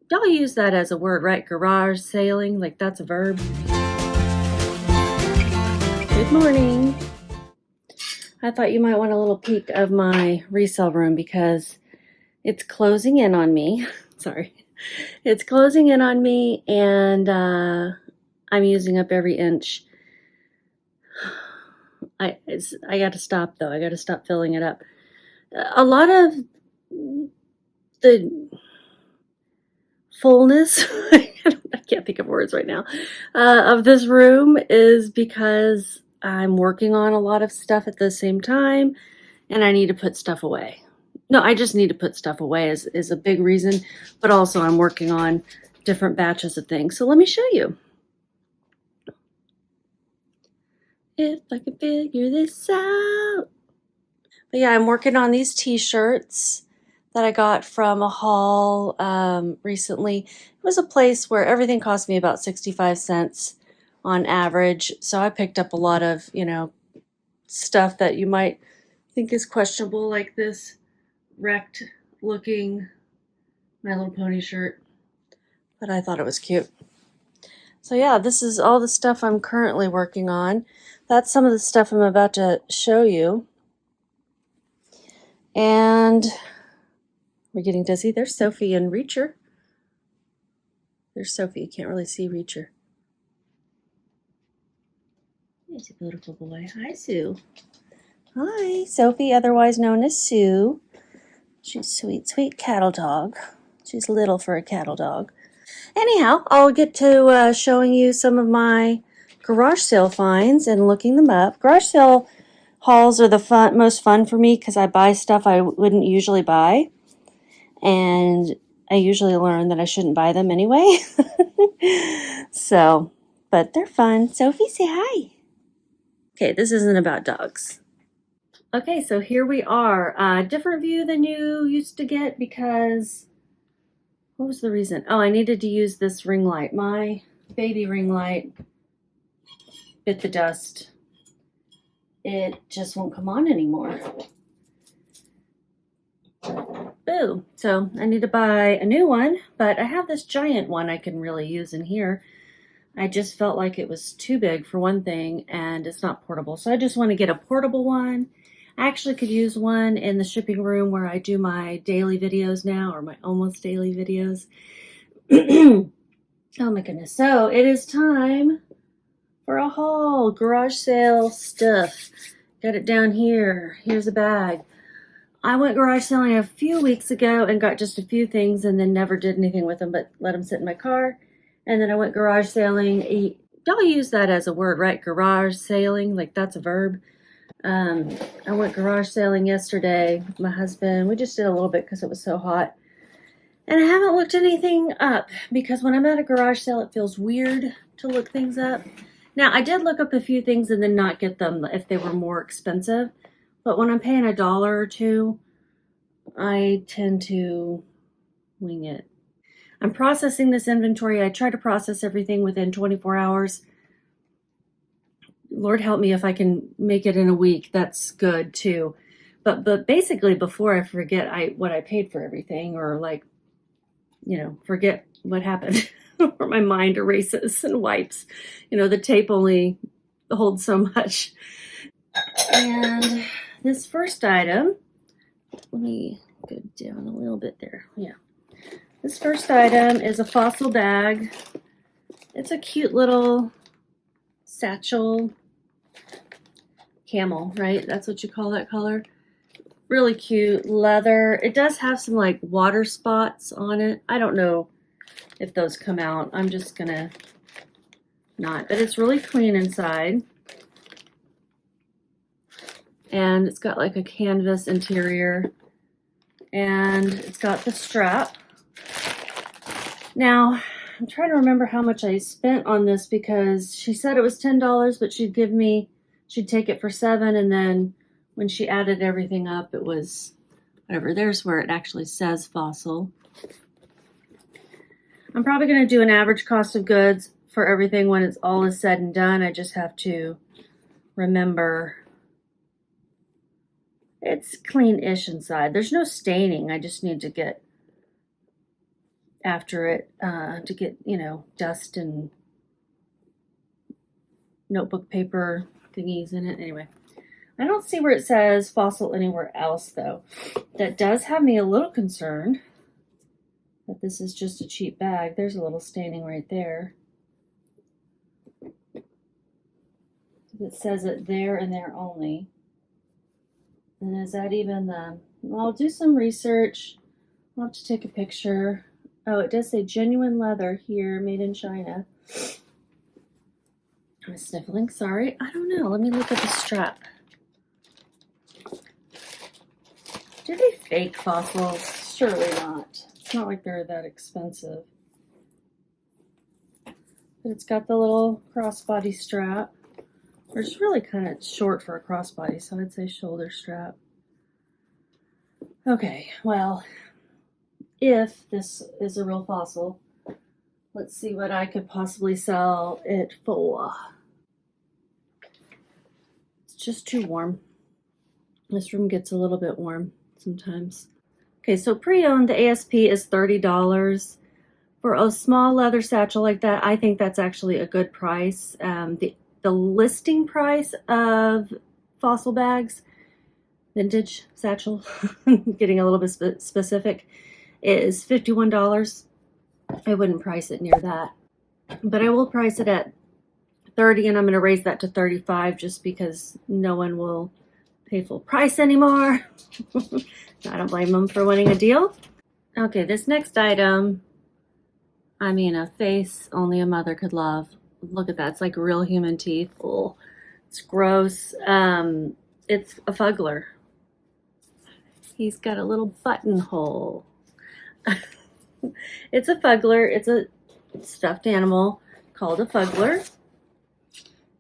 Y'all use that as a word, right? Garage sailing, like that's a verb. Good morning. I thought you might want a little peek of my resale room because it's closing in on me. Sorry. It's closing in on me, and I'm using up every inch. I got to stop, though. I got to stop filling it up. A lot of the fullness, I can't think of words right now, of this room is because I'm working on a lot of stuff at the same time, and I need to put stuff away. No, I just need to put stuff away is a big reason, but also I'm working on different batches of things. So let me show you. If I can figure this out. But yeah, I'm working on these t-shirts that I got from a haul recently. It was a place where everything cost me about 65 cents on average. So I picked up a lot of, stuff that you might think is questionable, like this wrecked looking My Little Pony shirt, but I thought it was cute. So yeah, this is all the stuff I'm currently working on. That's some of the stuff I'm about to show you. And we're getting dizzy. There's Sophie and Reacher. There's Sophie. You can't really see Reacher. He's a beautiful boy. Hi, Sue. Hi, Sophie, otherwise known as Sue. She's sweet, sweet cattle dog. She's little for a cattle dog. Anyhow, I'll get to showing you some of my garage sale finds and looking them up. Garage sale hauls are the most fun for me because I buy stuff I wouldn't usually buy. And I usually learn that I shouldn't buy them anyway. So, but they're fun. Sophie, say hi. Okay, this isn't about dogs. Okay, so here we are. Different view than you used to get because, what was the reason? Oh, I needed to use this ring light. My baby ring light bit the dust. It just won't come on anymore. Boo. So I need to buy a new one, but I have this giant one I can really use in here. I just felt like it was too big for one thing, and it's not portable. So I just want to get a portable one. I actually could use one in the shipping room where I do my daily videos now, or my almost daily videos. Oh my goodness. So it is time for a haul. Garage sale stuff. Got it down here. Here's a bag. I went garage selling a few weeks ago and got just a few things and then never did anything with them but let them sit in my car. And then I went garage sailing. Y'all use that as a word, right? Garage sailing, like that's a verb. I went garage sailing yesterday with my husband. We just did a little bit because it was so hot. And I haven't looked anything up because when I'm at a garage sale, it feels weird to look things up. Now, I did look up a few things and then not get them if they were more expensive. But when I'm paying $1 or $2, I tend to wing it. I'm processing this inventory. I try to process everything within 24 hours. Lord help me if I can make it in a week. That's good too. But basically before I forget what I paid for everything, or forget what happened, or my mind erases and wipes. The tape only holds so much. And this first item, let me go down a little bit there. Yeah. This first item is a Fossil bag. It's a cute little satchel camel, right? That's what you call that color. Really cute leather. It does have some like water spots on it. I don't know if those come out. I'm just gonna not, but it's really clean inside. And it's got like a canvas interior, and it's got the strap. Now, I'm trying to remember how much I spent on this because she said it was $10, but she'd take it for $7, and then when she added everything up, it was whatever. There's where it actually says Fossil. I'm probably going to do an average cost of goods for everything when it's all is said and done. I just have to remember it's clean-ish inside. There's no staining. I just need to get after it to get, you know, dust and notebook paper thingies in it. Anyway, I don't see where it says fossil anywhere else though. That does have me a little concerned that this is just a cheap bag. There's a little staining right there. It says it there and there only. And is that even the... I'll do some research. I'll have to take a picture. Oh, it does say genuine leather here, made in China. I'm sniffling, sorry. I don't know. Let me look at the strap. Do they fake fossils? Surely not. It's not like they're that expensive. But it's got the little crossbody strap. It's really kind of short for a crossbody, so I'd say shoulder strap. Okay, well, if this is a real fossil, let's see what I could possibly sell it for. It's just too warm. This room gets a little bit warm sometimes. Okay, so pre-owned, the ASP is $30. For a small leather satchel like that, I think that's actually a good price. The listing price of fossil bags, vintage satchel, getting a little bit specific, is $51. I wouldn't price it near that, but I will price it at $30, and I'm going to raise that to $35 just because no one will pay full price anymore. I don't blame them for winning a deal. Okay, this next item, I mean, a face only a mother could love. Look at that. It's like real human teeth. Oh, it's gross. It's a Fuggler. He's got a little buttonhole. It's a Fuggler. It's a stuffed animal called a Fuggler.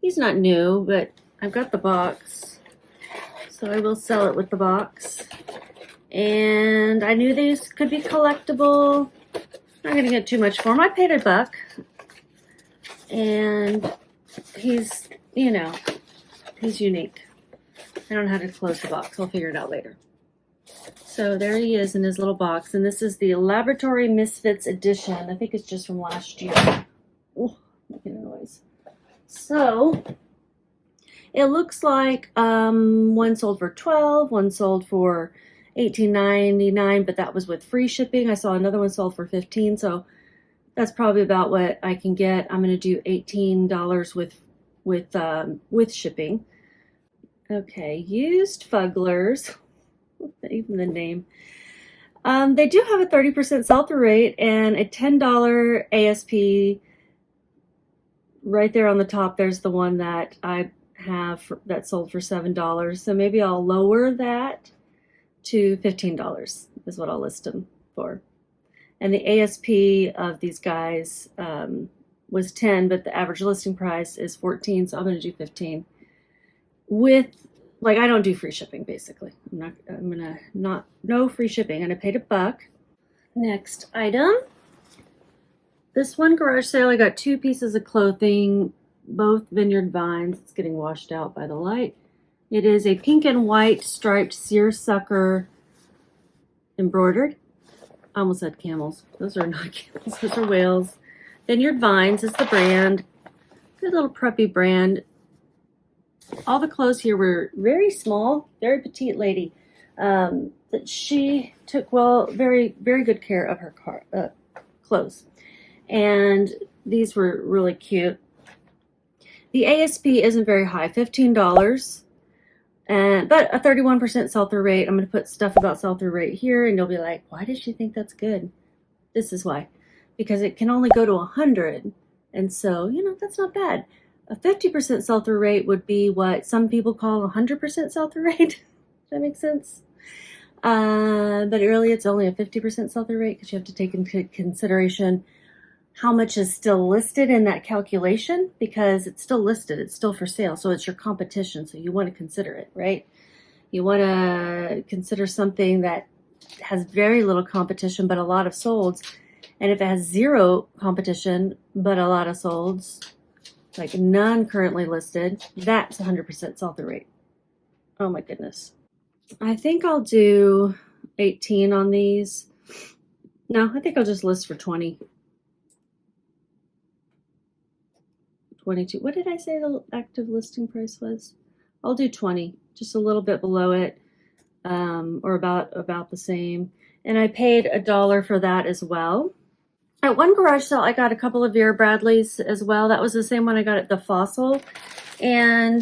He's not new, but I've got the box, so I will sell it with the box. And I knew these could be collectible. I'm not going to get too much for him. I paid $1. And he's, you know, he's unique. I don't know how to close the box. I'll figure it out later. So there he is in his little box. And this is the Laboratory Misfits edition. I think it's just from last year. Oh, making a noise. So it looks like one sold for $12, one sold for $18.99, but that was with free shipping. I saw another one sold for $15, so that's probably about what I can get. I'm going to do $18 with shipping. Okay, used Fugglers. Even the name. They do have a 30% sell-through rate and a $10 ASP. Right there on the top, there's the one that I have that sold for $7. So maybe I'll lower that to $15 is what I'll list them for. And the ASP of these guys was 10, but the average listing price is 14, so I'm going to do 15. With, like, I don't do free shipping, basically. No free shipping, and I paid $1. Next item. This one garage sale, I got 2 pieces of clothing, both Vineyard Vines. It's getting washed out by the light. It is a pink and white striped seersucker embroidered. I almost said camels. Those are not camels. Those are whales. Vineyard Vines is the brand. Good little preppy brand. All the clothes here were very small, very petite lady. That she took very, very good care of her clothes. And these were really cute. The ASP isn't very high, $15. But a 31% sell-through rate. I'm going to put stuff about sell-through rate here, and you'll be like, why did she think that's good? This is why. Because it can only go to 100. And so, you know, that's not bad. A 50% sell-through rate would be what some people call a 100% sell-through rate. Does that make sense? But really, it's only a 50% sell-through rate because you have to take into consideration how much is still listed in that calculation, because it's still listed, it's still for sale, so it's your competition, so you want to consider it, right? You want to consider something that has very little competition but a lot of solds, and if it has zero competition but a lot of solds, like none currently listed, that's 100% sell-through rate. Oh my goodness. I think I'll do 18 on these. No, I think I'll just list for 20. 22. What did I say the active listing price was? I'll do 20, just a little bit below it, or about the same. And I paid $1 for that as well. At one garage sale, I got a couple of Vera Bradleys as well. That was the same one I got at the Fossil. And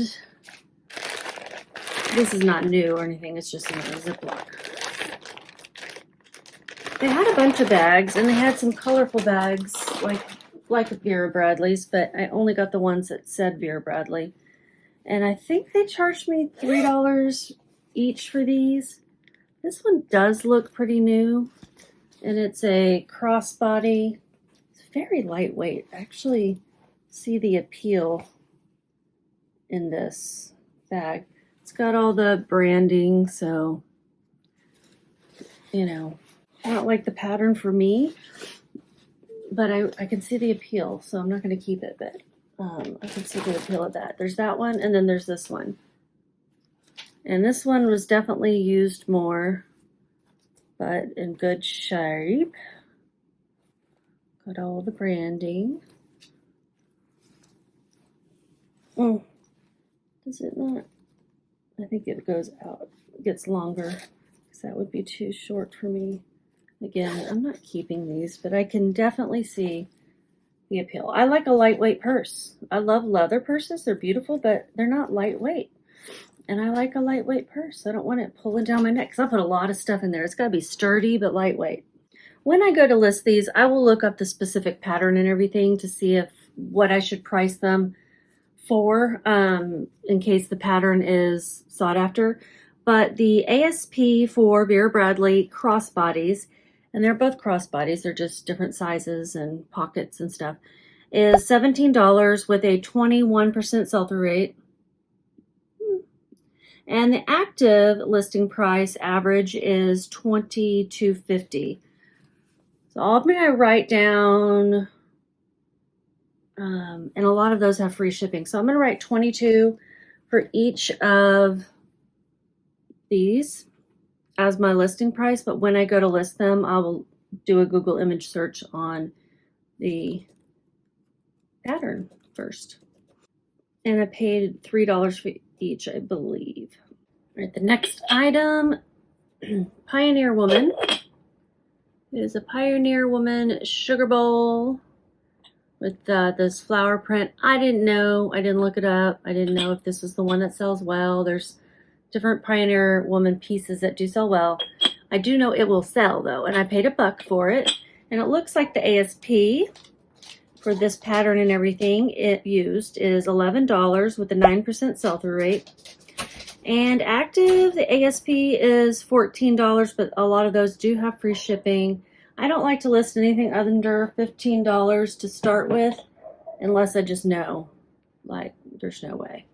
this is not new or anything. It's just in a Ziploc. They had a bunch of bags, and they had some colorful bags, like Vera Bradley's, but I only got the ones that said Vera Bradley. And I think they charged me $3 each for these. This one does look pretty new, and it's a crossbody. It's very lightweight. I actually see the appeal in this bag. It's got all the branding, so, you know, I don't like the pattern for me, but I can see the appeal, so I'm not going to keep it, but I can see the appeal of that. There's that one, and then there's this one. And this one was definitely used more, but in good shape. Got all the branding. Oh, does it not? I think it goes out, it gets longer, because that would be too short for me. Again, I'm not keeping these, but I can definitely see the appeal. I like a lightweight purse. I love leather purses. They're beautiful, but they're not lightweight. And I like a lightweight purse. I don't want it pulling down my neck, because I put a lot of stuff in there. It's got to be sturdy, but lightweight. When I go to list these, I will look up the specific pattern and everything to see what I should price them for, in case the pattern is sought after. But the ASP for Vera Bradley crossbodies, and they're both crossbodies, they're just different sizes and pockets and stuff, is $17 with a 21% sell-through rate. And the active listing price average is $22.50. So I'm going to write down, and a lot of those have free shipping. So I'm going to write 22 for each of these as my listing price, but when I go to list them, I will do a Google image search on the pattern first. And I paid $3 for each, I believe. All right, the next item, Pioneer Woman. It is a Pioneer Woman sugar bowl with this flower print. I didn't know. I didn't look it up. I didn't know if this was the one that sells well. There's different Pioneer Woman pieces that do sell well. I do know it will sell, though, and I paid $1 for it. And it looks like the ASP for this pattern and everything it used is $11 with a 9% sell-through rate. And active, the ASP is $14, but a lot of those do have free shipping. I don't like to list anything under $15 to start with, unless I just know, like, there's no way.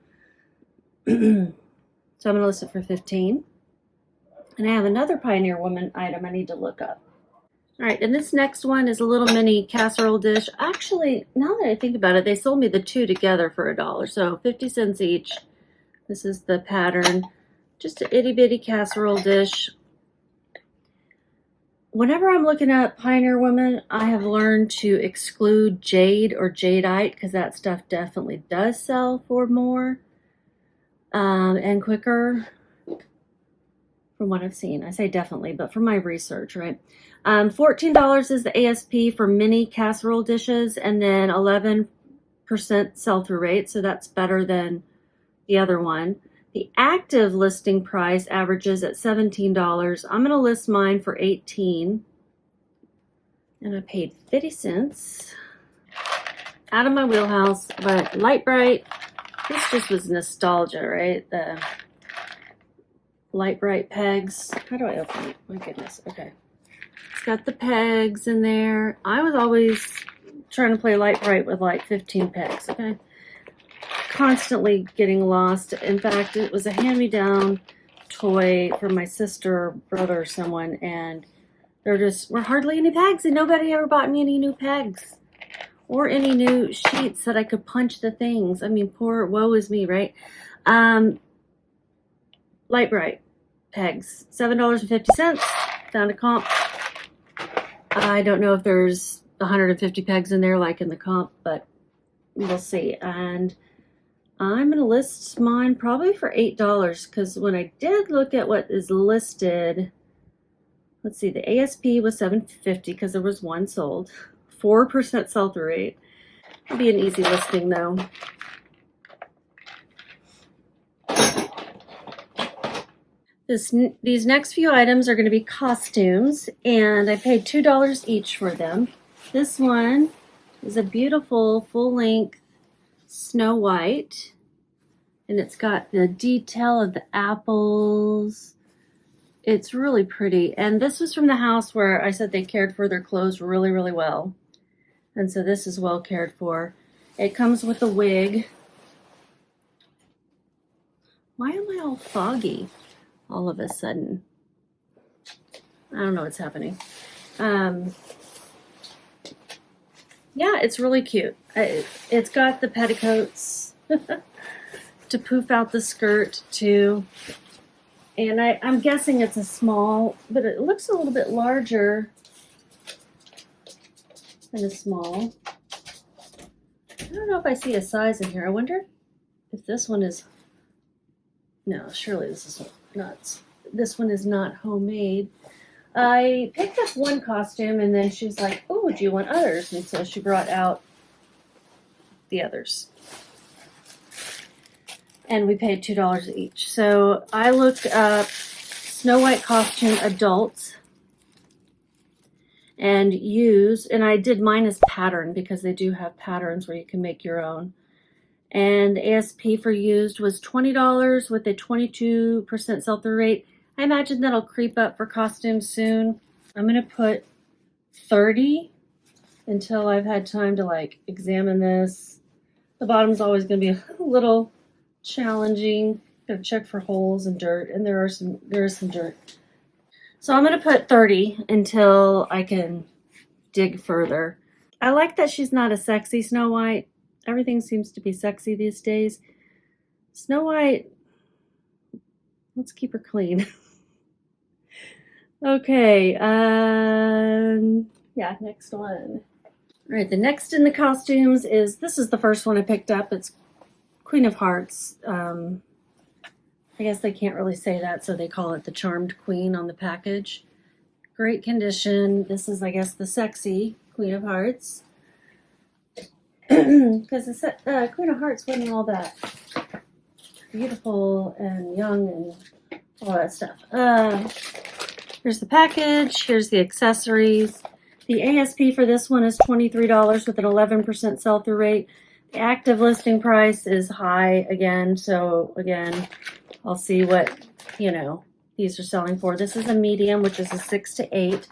So I'm going to list it for $15. And I have another Pioneer Woman item I need to look up. All right, and this next one is a little mini casserole dish. Actually, now that I think about it, they sold me the two together for $1, so 50 cents each. This is the pattern, just an itty bitty casserole dish. Whenever I'm looking at Pioneer Woman, I have learned to exclude jade or jadeite, because that stuff definitely does sell for more and quicker, from what I've seen. I say definitely, but from my research, right? $14 is the ASP for mini casserole dishes, and then 11% sell-through rate, so that's better than the other one. The active listing price averages at $17. I'm going to list mine for $18, and I paid 50 cents. Out of my wheelhouse, but Lite Brite. This just was nostalgia, right? The Lite Brite pegs. How do I open it? My goodness. Okay. It's got the pegs in there. I was always trying to play Lite Brite with like 15 pegs, okay? Constantly getting lost. In fact, it was a hand-me-down toy from my sister, brother, or someone, and there were hardly any pegs, and nobody ever bought me any new pegs or any new sheets that I could punch the things. I mean, poor woe is me, right? Lite Brite pegs, $7.50. Found a comp. I don't know if there's 150 pegs in there like in the comp, but we'll see. And I'm going to list mine probably for $8 because when I did look at what is listed, let's see, the ASP was $7.50 because there was one sold. 4% sell-through rate. It'll be an easy listing though. These next few items are going to be costumes, and I paid $2 each for them. This one is a beautiful full-length Snow White, and it's got the detail of the apples. It's really pretty, and this was from the house where I said they cared for their clothes really, really well. And so this is well cared for. It comes with a wig. Why am I all foggy all of a sudden? I don't know what's happening. Yeah, it's really cute. It's got the petticoats to poof out the skirt too. And I'm guessing it's a small, but it looks a little bit larger than a small. I don't know if I see a size in here. I wonder if this one is, no, surely this is not, this one is not homemade. I picked up one costume and then she was like, oh, do you want others? And so she brought out the others. And we paid $2 each. So I looked up Snow White costume adults and I did mine as pattern because they do have patterns where you can make your own. And the ASP for used was $20 with a 22% sell-through rate. I imagine that'll creep up for costumes soon. I'm gonna put 30 until I've had time to like examine this. The bottom's always gonna be a little challenging. Gotta check for holes and dirt, and there is some dirt. So I'm gonna put 30 until I can dig further. I like that she's not a sexy Snow White. Everything seems to be sexy these days. Snow White, let's keep her clean. Okay, yeah, next one. All right, the next in the costumes is, this is the first one I picked up. It's Queen of Hearts. I guess they can't really say that, so they call it the Charmed Queen on the package. Great condition. This is, I guess, the sexy Queen of Hearts. Because the Queen of Hearts wasn't all that beautiful and young and all that stuff. Here's the package. Here's the accessories. The ASP for this one is $23 with an 11% sell-through rate. The active listing price is high again. So again, I'll see what, these are selling for. This is a medium, which is a 6 to 8.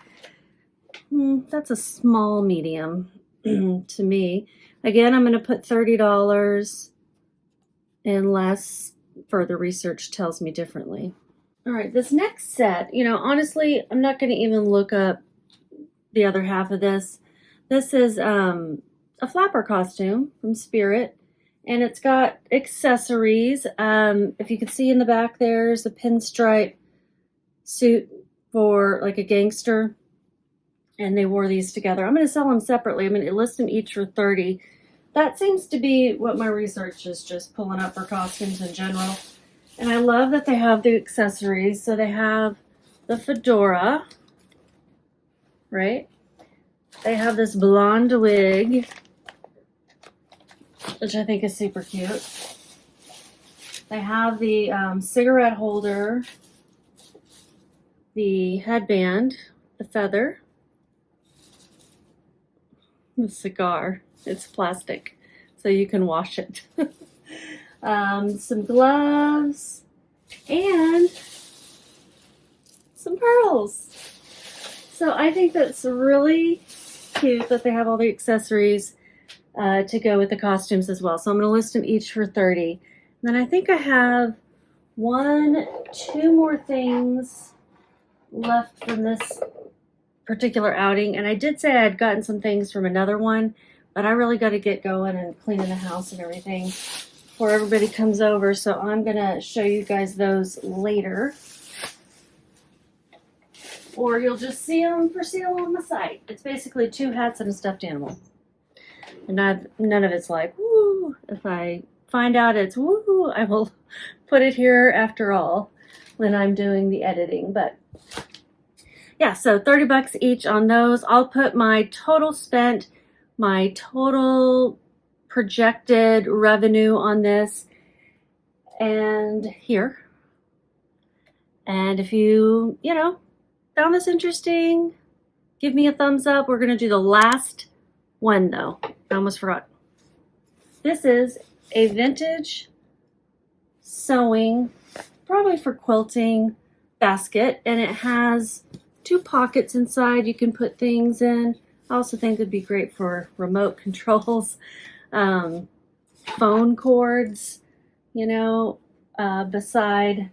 That's a small medium to me. Again, I'm going to put $30 unless further research tells me differently. All right, this next set, honestly, I'm not going to even look up the other half of this. This is a flapper costume from Spirit, and it's got accessories. If you can see in the back, there's a pinstripe suit for like a gangster, and they wore these together. I'm going to sell them separately. I'm going to list them each for $30. That seems to be what my research is just pulling up for costumes in general. And I love that they have the accessories. So they have the fedora, right? They have this blonde wig, which I think is super cute. They have the cigarette holder, the headband, the feather, the cigar. It's plastic, so you can wash it. Some gloves, and some pearls. So I think that's really cute that they have all the accessories to go with the costumes as well. So I'm going to list them each for $30. And then I think I have 2 more things left from this particular outing. And I did say I had gotten some things from another one, but I really got to get going and cleaning the house and everything before everybody comes over. So I'm going to show you guys those later. or you'll just see them for sale on the site. It's basically 2 hats and a stuffed animal. And none of it's like, woo. If I find out it's woo, I will put it here after all when I'm doing the editing. But yeah, so 30 bucks each on those. I'll put my total spent, my total projected revenue on this and here. And if you found this interesting, give me a thumbs up. We're going to do the last one though. I almost forgot. This is a vintage sewing, probably for quilting, basket, and it has 2 pockets inside you can put things in. I also think it'd be great for remote controls, phone cords, beside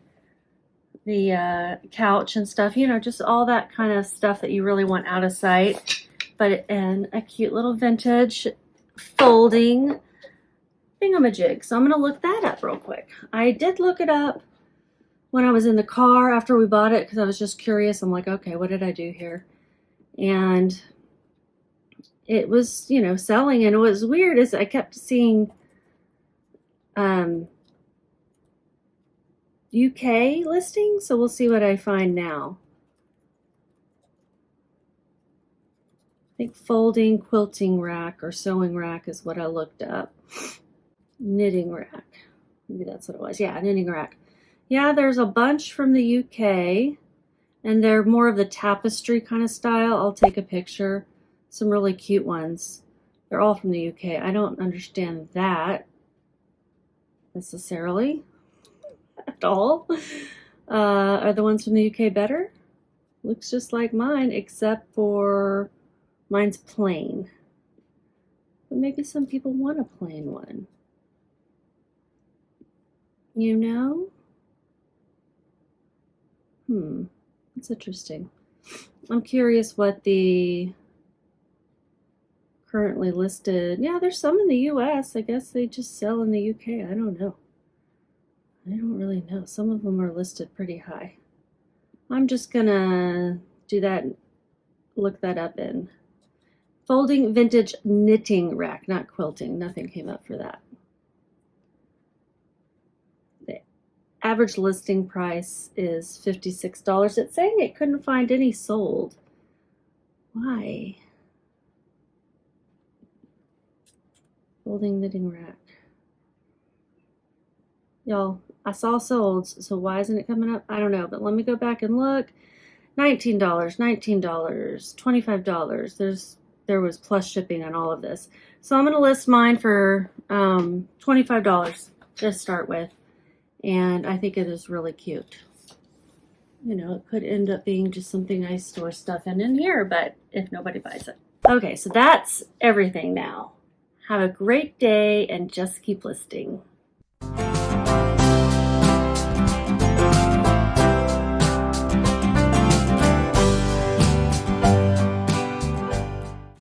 the couch and stuff, just all that kind of stuff that you really want out of sight. But in a cute little vintage folding thingamajig. So I'm going to look that up real quick. I did look it up when I was in the car after we bought it because I was just curious. I'm like, okay, what did I do here? And it was, selling. And it was weird is I kept seeing UK listings. So we'll see what I find now. I think folding quilting rack or sewing rack is what I looked up. Knitting rack. Maybe that's what it was. Yeah, knitting rack. Yeah, there's a bunch from the UK, and they're more of the tapestry kind of style. I'll take a picture. Some really cute ones. They're all from the UK. I don't understand that necessarily at all. Are the ones from the UK better? Looks just like mine, except for mine's plain. But maybe some people want a plain one. It's interesting. I'm curious what the currently listed. Yeah, there's some in the US. I guess they just sell in the UK. I don't know. I don't really know. Some of them are listed pretty high. I'm just gonna do that, look that up in folding vintage knitting rack, not quilting. Nothing came up for that. The average listing price is $56. It's saying it couldn't find any sold. Why? Folding knitting rack. Y'all, I saw solds, so why isn't it coming up? I don't know, but let me go back and look. $19, $19, $25. There was plus shipping on all of this. So I'm going to list mine for $25 to start with. And I think it is really cute. It could end up being just something I store stuff in here, but if nobody buys it. Okay, so that's everything now. Have a great day and just keep listing.